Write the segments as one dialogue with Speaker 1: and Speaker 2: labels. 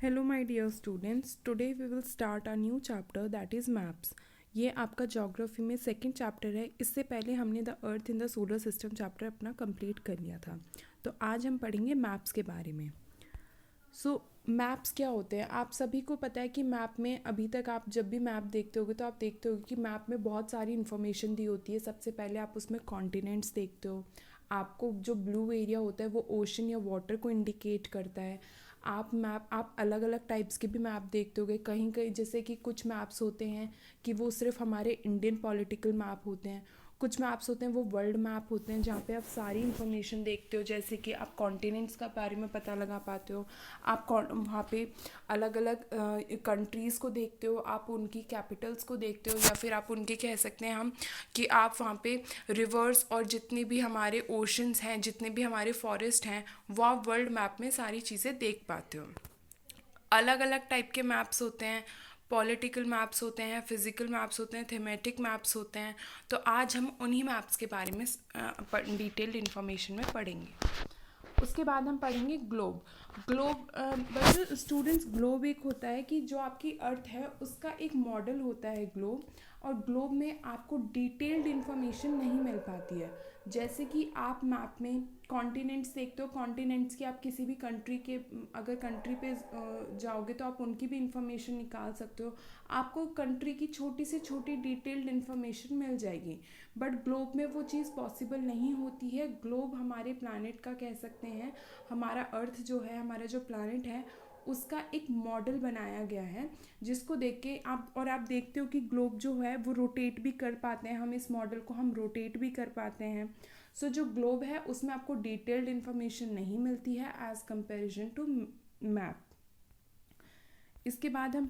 Speaker 1: Hello my dear students, today we will start a new chapter that is maps. ये आपका geography में second chapter है। इससे पहले हमने the earth in the solar system chapter अपना कंप्लीट कर लिया था। तो आज हम पढ़ेंगे मैप्स के बारे में। मैप्स क्या होते हैं? आप सभी को पता है कि मैप में अभी तक आप जब भी मैप देखते होगे तो आप देखते होगे कि मैप में बहुत सारी इन्फॉर्मेशन दी होती है। सबसे पहले आप उसमें कॉन्टिनेंट्स देखते हो। आपको जो ब्लू एरिया होता है वो ओशन या वाटर को इंडिकेट करता है। आप अलग अलग टाइप्स के भी मैप देखते होगे। कहीं कहीं जैसे कि कुछ मैप्स होते हैं कि वो सिर्फ हमारे इंडियन पॉलिटिकल मैप होते हैं। कुछ मैप्स होते हैं वो वर्ल्ड मैप होते हैं, जहाँ पे आप सारी इन्फॉर्मेशन देखते हो। जैसे कि आप कॉन्टिनेंट्स का बारे में पता लगा पाते हो। आप वहाँ पे अलग अलग कंट्रीज़ को देखते हो, आप उनकी कैपिटल्स को देखते हो, या फिर आप उनके कह सकते हैं हम कि आप वहाँ पे रिवर्स और जितने भी हमारे ओशंस हैं, जितने भी हमारे फॉरेस्ट हैं, वो आप वर्ल्ड मैप में सारी चीज़ें देख पाते हो। अलग अलग टाइप के मैप्स होते हैं। पॉलिटिकल मैप्स होते हैं, फिजिकल मैप्स होते हैं, थीमेटिक मैप्स होते हैं। तो आज हम उन्हीं मैप्स के बारे में डिटेल्ड इन्फॉर्मेशन में पढ़ेंगे। उसके बाद हम पढ़ेंगे ग्लोब। ग्लोब बच्चों स्टूडेंट्स, ग्लोब एक होता है कि जो आपकी अर्थ है उसका एक मॉडल होता है ग्लोब। और ग्लोब में आपको डिटेल्ड इन्फॉर्मेशन नहीं मिल पाती है। जैसे कि आप मैप में कॉन्टिनेंट्स देखते हो, कॉन्टिनेंट्स की आप किसी भी कंट्री के अगर कंट्री पे जाओगे तो आप उनकी भी इंफॉर्मेशन निकाल सकते हो। आपको कंट्री की छोटी से छोटी डिटेल्ड इन्फॉर्मेशन मिल जाएगी। बट ग्लोब में वो चीज़ पॉसिबल नहीं होती है। ग्लोब हमारे प्लानट का कह सकते हैं, हमारा अर्थ जो है, हमारा जो प्लानट है, उसका एक मॉडल बनाया गया है, जिसको देख के आप देखते हो कि ग्लोब जो है वो रोटेट भी कर पाते हैं। हम इस मॉडल को हम रोटेट भी कर पाते हैं। जो ग्लोब है उसमें आपको डिटेल्ड इन्फॉर्मेशन नहीं मिलती है एज कंपेरिजन टू मैप। इसके बाद हम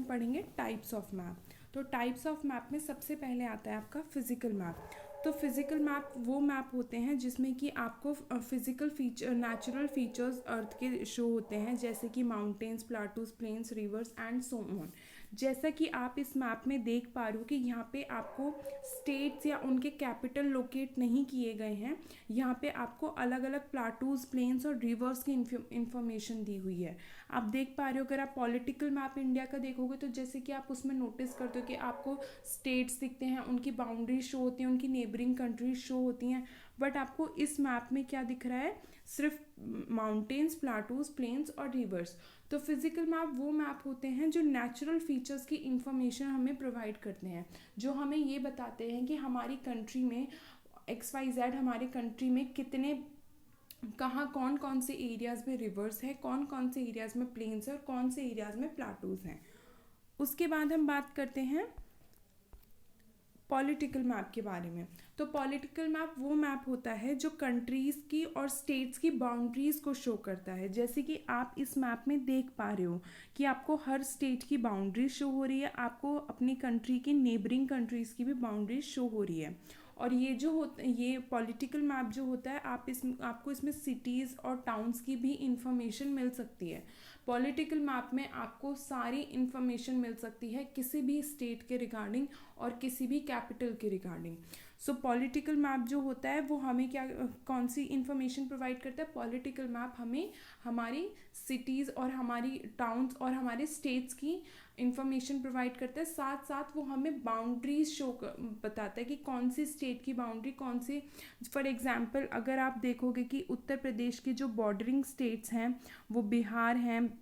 Speaker 1: पढ़ेंगे टाइप्स ऑफ मैप। तो टाइप्स ऑफ मैप में सबसे पहले आता है आपका फिजिकल मैप। तो फिजिकल मैप वो मैप होते हैं जिसमें कि आपको physical feature, natural features earth के शो होते हैं, जैसे कि mountains, plateaus, plains, rivers and so on. जैसा कि आप इस मैप में देख पा रहे हो कि यहाँ पे आपको स्टेट्स या उनके कैपिटल लोकेट नहीं किए गए हैं। यहाँ पे आपको अलग अलग प्लाटूज, प्लेन्स और रिवर्स की इंफॉर्मेशन दी हुई है। आप देख पा रहे हो, अगर आप पॉलिटिकल मैप इंडिया का देखोगे तो जैसे कि आप उसमें नोटिस करते हो कि आपको स्टेट्स दिखते हैं, उनकी बाउंड्री शो होती हैं, उनकी नेबरिंग कंट्रीज शो होती हैं। बट आपको इस मैप में क्या दिख रहा है? सिर्फ माउंटेन्स, प्लाटूज, प्लेन्स और रिवर्स। तो फिजिकल मैप वो मैप होते हैं जो नेचुरल फीचर्स की इंफॉर्मेशन हमें प्रोवाइड करते हैं, जो हमें ये बताते हैं कि हमारी कंट्री में XYZ, हमारे कंट्री में कितने, कहाँ, कौन कौन से एरियाज़ में रिवर्स है, कौन कौन से एरियाज़ में प्लेन्स है और कौन से एरियाज़ में प्लाटूज हैं। उसके बाद हम बात करते हैं पॉलिटिकल मैप के बारे में। तो पॉलिटिकल मैप वो मैप होता है जो कंट्रीज़ की और स्टेट्स की बाउंड्रीज़ को शो करता है। जैसे कि आप इस मैप में देख पा रहे हो कि आपको हर स्टेट की बाउंड्री शो हो रही है, आपको अपनी कंट्री की नेबरिंग कंट्रीज़ की भी बाउंड्री शो हो रही है। और ये पॉलिटिकल मैप जो होता है, आपको इसमें सिटीज़ और टाउन्स की भी इंफॉर्मेशन मिल सकती है। पॉलिटिकल मैप में आपको सारी इंफॉर्मेशन मिल सकती है किसी भी स्टेट के रिगार्डिंग और किसी भी कैपिटल के रिगार्डिंग। पॉलिटिकल मैप जो होता है वो हमें कौन सी इंफॉर्मेशन प्रोवाइड करता है? पॉलिटिकल मैप हमें हमारी सिटीज़ और हमारी टाउन्स और हमारे स्टेट्स की इंफॉर्मेशन प्रोवाइड करता है। साथ साथ वो हमें बाउंड्रीज बताता है कि कौन सी स्टेट की बाउंड्री कौन सी। फॉर एग्जांपल, अगर आप देखोगे कि उत्तर प्रदेश की जो बॉर्डरिंग स्टेट्स हैं वो बिहार हैं,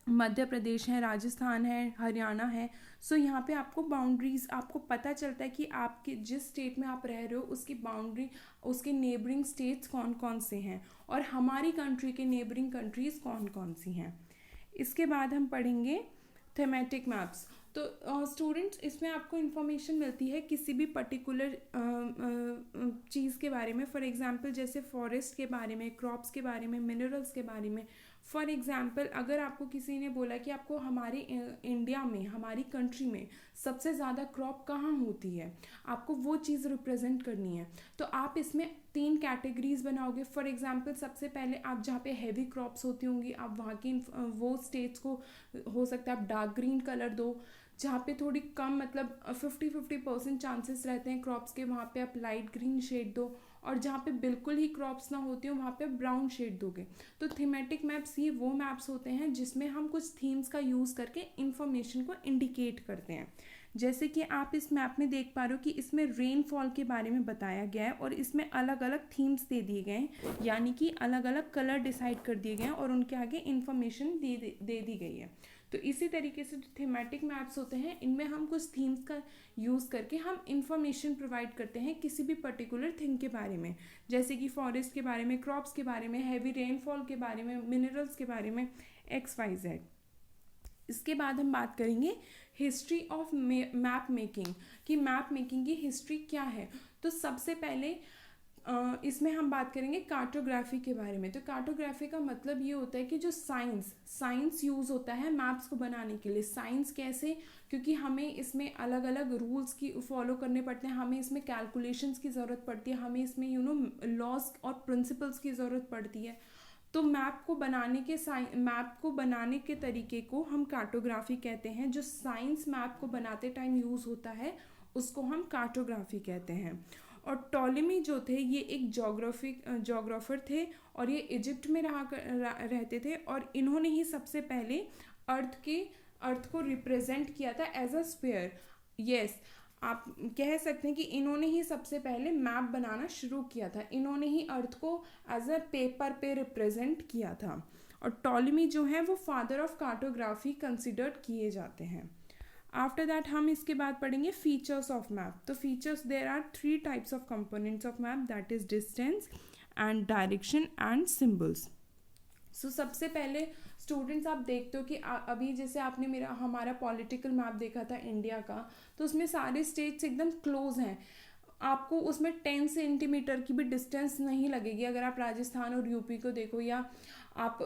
Speaker 1: मध्य प्रदेश है, राजस्थान है, हरियाणा है। यहाँ पे आपको बाउंड्रीज, आपको पता चलता है कि आपके जिस स्टेट में आप रह रहे हो उसकी बाउंड्री, उसके नेबरिंग स्टेट्स कौन कौन से हैं और हमारी कंट्री के नेबरिंग कंट्रीज कौन कौन सी हैं। इसके बाद हम पढ़ेंगे थेमेटिक मैप्स। तो स्टूडेंट्स, इसमें आपको इन्फॉर्मेशन मिलती है किसी भी पर्टिकुलर चीज़ के बारे में। फॉर एग्जांपल, जैसे फॉरेस्ट के बारे में, क्रॉप्स के बारे में, मिनरल्स के बारे में। फॉर एग्जांपल, अगर आपको किसी ने बोला कि आपको हमारे इंडिया में, हमारी कंट्री में सबसे ज़्यादा क्रॉप कहाँ होती है, आपको वो चीज़ रिप्रेजेंट करनी है, तो आप इसमें 3 कैटेगरीज बनाओगे। फॉर एग्जांपल, सबसे पहले आप जहाँ पे हैवी क्रॉप्स होती होंगी, आप वहाँ की वो स्टेट्स को हो सकता है आप डार्क ग्रीन कलर दो। जहाँ पे थोड़ी कम, मतलब 50-50% चांसेस रहते हैं क्रॉप्स के, वहाँ पे आप लाइट ग्रीन शेड दो। और जहाँ पे बिल्कुल ही क्रॉप्स ना होती हो वहाँ पे ब्राउन शेड दोगे। तो थीमेटिक मैप्स ये वो मैप्स होते हैं जिसमें हम कुछ थीम्स का यूज़ करके इंफॉर्मेशन को इंडिकेट करते हैं। जैसे कि आप इस मैप में देख पा रहे हो कि इसमें रेनफॉल के बारे में बताया गया है और इसमें अलग अलग थीम्स दे दिए गए हैं, यानी कि अलग अलग कलर डिसाइड कर दिए गए हैं और उनके आगे इंफॉर्मेशन दे दी गई है। तो इसी तरीके से जो थीमेटिक मैप्स होते हैं इनमें हम कुछ थीम्स का यूज़ करके हम इंफॉर्मेशन प्रोवाइड करते हैं किसी भी पर्टिकुलर थिंग के बारे में, जैसे कि फॉरेस्ट के बारे में, क्रॉप्स के बारे में, हैवी रेनफॉल के बारे में, मिनरल्स के बारे में, XYZ। इसके बाद हम बात करेंगे हिस्ट्री ऑफ मैप मेकिंग, कि मैप मेकिंग की हिस्ट्री क्या है। तो सबसे पहले इसमें हम बात करेंगे कार्टोग्राफी के बारे में। तो कार्टोग्राफी का मतलब ये होता है कि जो साइंस यूज़ होता है मैप्स को बनाने के लिए। साइंस कैसे? क्योंकि हमें इसमें अलग अलग रूल्स की फॉलो करने पड़ते हैं, हमें इसमें कैलकुलेशंस की ज़रूरत पड़ती है, हमें इसमें लॉज और प्रिंसिपल्स की ज़रूरत पड़ती है। तो मैप को बनाने के तरीके को हम कार्टोग्राफी कहते हैं। जो साइंस मैप को बनाते टाइम यूज़ होता है उसको हम कार्टोग्राफी कहते हैं। और टॉलेमी जो थे ये एक जोग्राफर थे और ये इजिप्ट में रहते थे और इन्होंने ही सबसे पहले अर्थ को रिप्रेजेंट किया था एज अ स्फीयर। यस, आप कह सकते हैं कि इन्होंने ही सबसे पहले मैप बनाना शुरू किया था, इन्होंने ही अर्थ को एज अ पेपर पे रिप्रेजेंट किया था। और टॉलेमी जो है वो फादर ऑफ कार्टोग्राफी कंसिडर्ड किए जाते हैं। आफ्टर दैट हम इसके बाद पढ़ेंगे फीचर्स ऑफ मैप। तो features, there are 3 types of components of map, that is distance and direction and symbols. So सबसे पहले स्टूडेंट्स आप देखते हो कि अभी जैसे आपने हमारा पॉलिटिकल मैप देखा था इंडिया का, तो उसमें सारे स्टेट्स एकदम क्लोज हैं, आपको उसमें 10 सेंटीमीटर की भी डिस्टेंस नहीं लगेगी। अगर आप राजस्थान और यूपी को देखो, या आप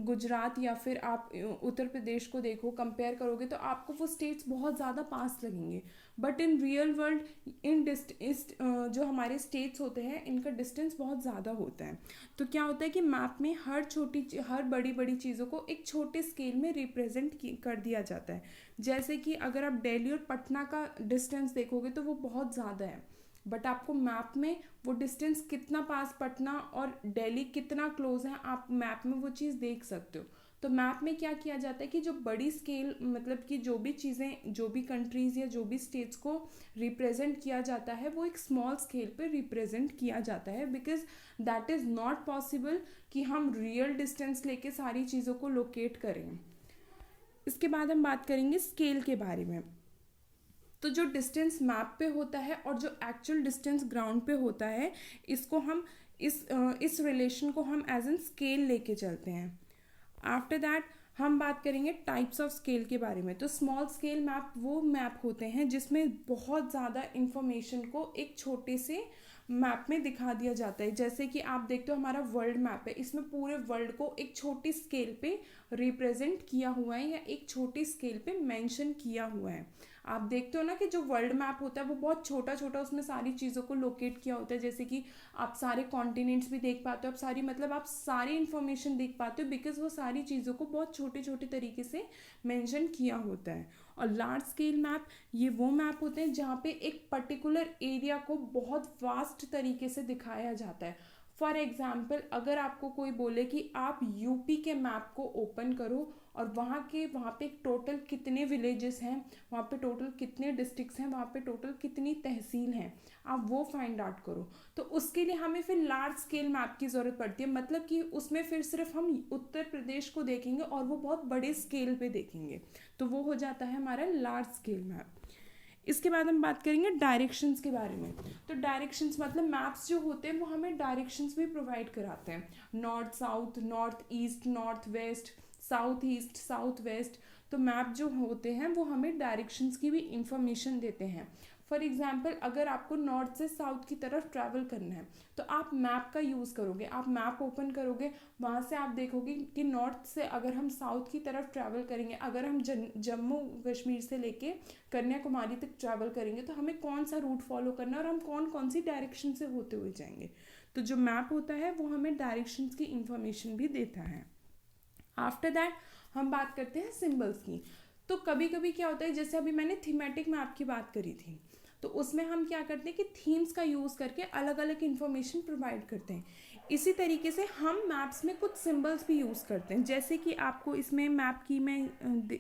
Speaker 1: गुजरात या फिर आप उत्तर प्रदेश को देखो, कंपेयर करोगे तो आपको वो स्टेट्स बहुत ज़्यादा पास लगेंगे। बट इन रियल वर्ल्ड जो हमारे स्टेट्स होते हैं इनका डिस्टेंस बहुत ज़्यादा होता है। तो क्या होता है कि मैप में हर बड़ी बड़ी चीज़ों को एक छोटे स्केल में रिप्रेजेंट कर दिया जाता है। जैसे कि अगर आप दिल्ली और पटना का डिस्टेंस देखोगे तो वो बहुत ज़्यादा है, बट आपको मैप में वो डिस्टेंस कितना पास पटना और दिल्ली कितना क्लोज है आप मैप में वो चीज़ देख सकते हो। तो मैप में क्या किया जाता है कि जो बड़ी स्केल, मतलब कि जो भी चीज़ें, जो भी कंट्रीज़ या जो भी स्टेट्स को रिप्रेजेंट किया जाता है वो एक स्मॉल स्केल पे रिप्रेजेंट किया जाता है, because that is not possible कि हम रियल डिस्टेंस लेके सारी चीज़ों को लोकेट करें। इसके बाद हम बात करेंगे स्केल के बारे में। तो जो डिस्टेंस मैप पे होता है और जो एक्चुअल डिस्टेंस ग्राउंड पे होता है, इसको हम इस रिलेशन को हम एज एन स्केल लेके चलते हैं। आफ्टर दैट हम बात करेंगे टाइप्स ऑफ स्केल के बारे में। तो स्मॉल स्केल मैप वो मैप होते हैं जिसमें बहुत ज़्यादा इंफॉर्मेशन को एक छोटे से मैप में दिखा दिया जाता है। जैसे कि आप देखते हो हमारा वर्ल्ड मैप है, इसमें पूरे वर्ल्ड को एक छोटी स्केल पे रिप्रेजेंट किया हुआ है या एक छोटी स्केल पे मेंशन किया हुआ है। आप देखते हो ना कि जो वर्ल्ड मैप होता है वो बहुत छोटा छोटा, उसमें सारी चीज़ों को लोकेट किया होता है। जैसे कि आप सारे कॉन्टिनेंट्स भी देख पाते हो, आप सारी इन्फॉर्मेशन देख पाते हो, बिकॉज वो सारी चीज़ों को बहुत छोटे छोटे तरीके से मेंशन किया होता है। और लार्ज स्केल मैप ये वो मैप होते हैं जहाँ पे एक पर्टिकुलर एरिया को बहुत वास्ट तरीके से दिखाया जाता है। फॉर एग्जाम्पल, अगर आपको कोई बोले कि आप यूपी के मैप को ओपन करो और वहाँ पे टोटल कितने विलेजेस हैं, वहाँ पे टोटल कितने डिस्ट्रिक्ट्स हैं, वहाँ पे टोटल कितनी तहसील हैं, आप वो फाइंड आउट करो। तो उसके लिए हमें फिर लार्ज स्केल मैप की ज़रूरत पड़ती है, मतलब कि उसमें फिर सिर्फ हम उत्तर प्रदेश को देखेंगे और वो बहुत बड़े स्केल पे देखेंगे, तो वो हो जाता है हमारा लार्ज स्केल मैप। इसके बाद हम बात करेंगे डायरेक्शंस के बारे में। तो डायरेक्शंस मतलब मैप्स जो होते हैं वो हमें डायरेक्शंस भी प्रोवाइड कराते हैं, north south, north east, north west, south east, south west. तो मैप जो होते हैं वो हमें डायरेक्शंस की भी इंफॉर्मेशन देते हैं। फॉर एग्जांपल, अगर आपको नॉर्थ से साउथ की तरफ ट्रैवल करना है तो आप मैप का यूज़ करोगे, आप मैप ओपन करोगे, वहाँ से आप देखोगे कि नॉर्थ से अगर हम साउथ की तरफ ट्रैवल करेंगे, अगर हम जम्मू कश्मीर से लेके कन्याकुमारी तक ट्रैवल करेंगे तो हमें कौन सा रूट फॉलो करना है और हम कौन कौन सी डायरेक्शन से होते हुए जाएंगे। तो जो मैप होता है वो हमें डायरेक्शंस की इंफॉर्मेशन भी देता है। आफ्टर दैट हम बात करते हैं सिंबल्स की। तो कभी कभी क्या होता है, जैसे अभी मैंने थीमेटिक मैप की बात करी थी, तो उसमें हम क्या करते हैं कि थीम्स का यूज़ करके अलग अलग इन्फॉर्मेशन प्रोवाइड करते हैं। इसी तरीके से हम मैप्स में कुछ सिंबल्स भी यूज़ करते हैं, जैसे कि आपको इसमें मैप की में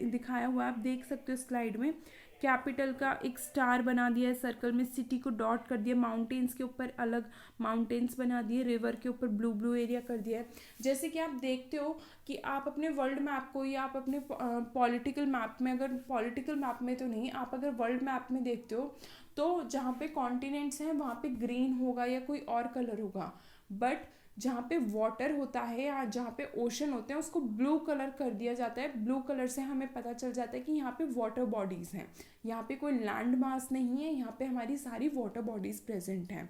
Speaker 1: दिखाया हुआ आप देख सकते हो स्लाइड में। कैपिटल का एक स्टार बना दिया है सर्कल में, सिटी को डॉट कर दिया, माउंटेन्स के ऊपर अलग माउंटेन्स बना दिए, रिवर के ऊपर ब्लू ब्लू एरिया कर दिया है। जैसे कि आप देखते हो कि आप अपने वर्ल्ड मैप को या आप अपने पॉलिटिकल मैप में, अगर पॉलिटिकल मैप में तो नहीं, आप अगर वर्ल्ड मैप में देखते हो तो जहाँ पे कॉन्टिनेंट्स हैं वहाँ पे ग्रीन होगा या कोई और कलर होगा, बट जहाँ पे वाटर होता है या जहाँ पे ओशन होते हैं उसको ब्लू कलर कर दिया जाता है। ब्लू कलर से हमें पता चल जाता है कि यहाँ पे वाटर बॉडीज़ हैं, यहाँ पे कोई लैंड मास नहीं है, यहाँ पे हमारी सारी वाटर बॉडीज़ प्रेजेंट हैं।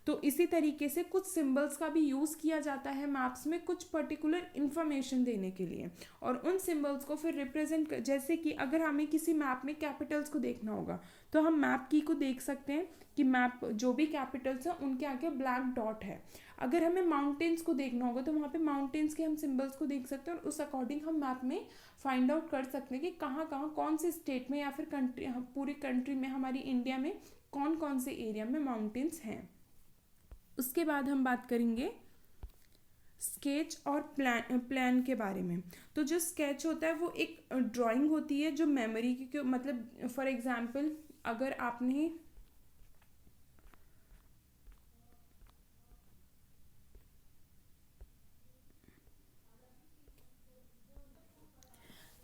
Speaker 1: तो इसी तरीके से कुछ सिंबल्स का भी यूज़ किया जाता है मैप्स में कुछ पर्टिकुलर इन्फॉर्मेशन देने के लिए, और उन सिंबल्स को फिर रिप्रेजेंट, जैसे कि अगर हमें किसी मैप में कैपिटल्स को देखना होगा तो हम मैप की को देख सकते हैं कि मैप जो भी कैपिटल्स हैं उनके आगे ब्लैक डॉट है। अगर हमें माउंटेन्स को देखना होगा तो वहाँ पे माउंटेन्स के हम सिंबल्स को देख सकते हैं, और उस अकॉर्डिंग हम मैप में फाइंड आउट कर सकते हैं कि कहाँ कहाँ कौन से स्टेट में या फिर कंट्री, पूरी कंट्री में, हमारी इंडिया में कौन कौन से एरिया में माउंटेन्स हैं। उसके बाद हम बात करेंगे स्केच और प्लान के बारे में। तो जो स्केच होता है वो एक ड्राइंग होती है जो मेमोरी की, मतलब फॉर एग्जांपल अगर आपने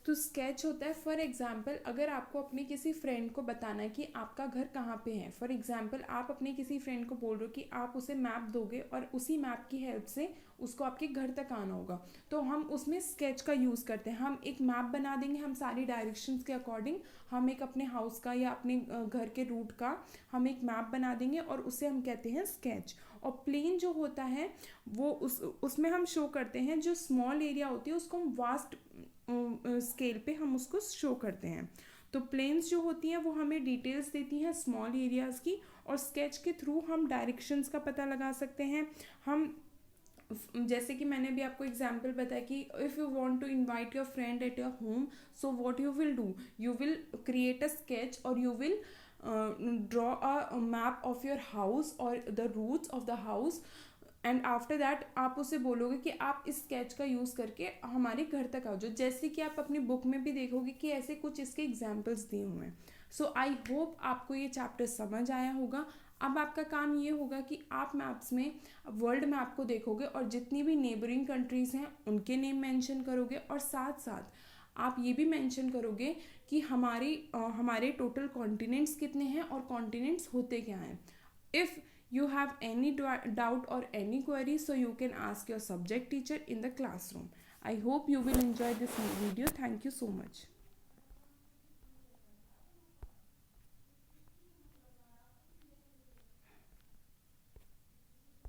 Speaker 1: तो स्केच होता है फॉर एग्जांपल अगर आपको अपने किसी फ्रेंड को बताना है कि आपका घर कहाँ पे है, फॉर एग्जांपल आप अपने किसी फ्रेंड को बोल रहे हो कि आप उसे मैप दोगे और उसी मैप की हेल्प से उसको आपके घर तक आना होगा, तो हम उसमें स्केच का यूज़ करते हैं। हम एक मैप बना देंगे, हम सारी डायरेक्शंस के अकॉर्डिंग हम एक अपने हाउस का या अपने घर के रूट का हम एक मैप बना देंगे और उसे हम कहते हैं स्केच। और प्लेन जो होता है वो उसमें हम शो करते हैं, जो स्मॉल एरिया होती है उसको हम वास्ट स्केल पे हम उसको शो करते हैं। तो प्लेन्स जो होती हैं वो हमें डिटेल्स देती हैं स्मॉल एरियाज़ की, और स्केच के थ्रू हम डायरेक्शंस का पता लगा सकते हैं। हम जैसे कि मैंने भी आपको एग्जांपल बताया कि if you want to invite your friend at your home, so what you will do, you will create a sketch और you will draw a map of your house or the roots of the house, and after that आप उसे बोलोगे कि आप इस sketch का use करके हमारे घर तक आओ जाओ, जैसे कि आप अपनी बुक में भी देखोगे कि ऐसे कुछ इसके एग्जाम्पल्स दिए हुए हैं। सो आई होप आपको ये चैप्टर समझ आया होगा। अब आपका काम ये होगा कि आप मैप्स में वर्ल्ड मैप को देखोगे और जितनी भी नेबरिंग कंट्रीज़ हैं उनके नेम मेंशन करोगे, और साथ साथ आप ये भी मेंशन करोगे कि हमारे टोटल कॉन्टिनेंट्स कितने हैं और कॉन्टिनेंट्स होते क्या हैं। If you have any doubt or any query, so you can ask your subject teacher in the classroom. I hope you will enjoy this video. Thank you so much.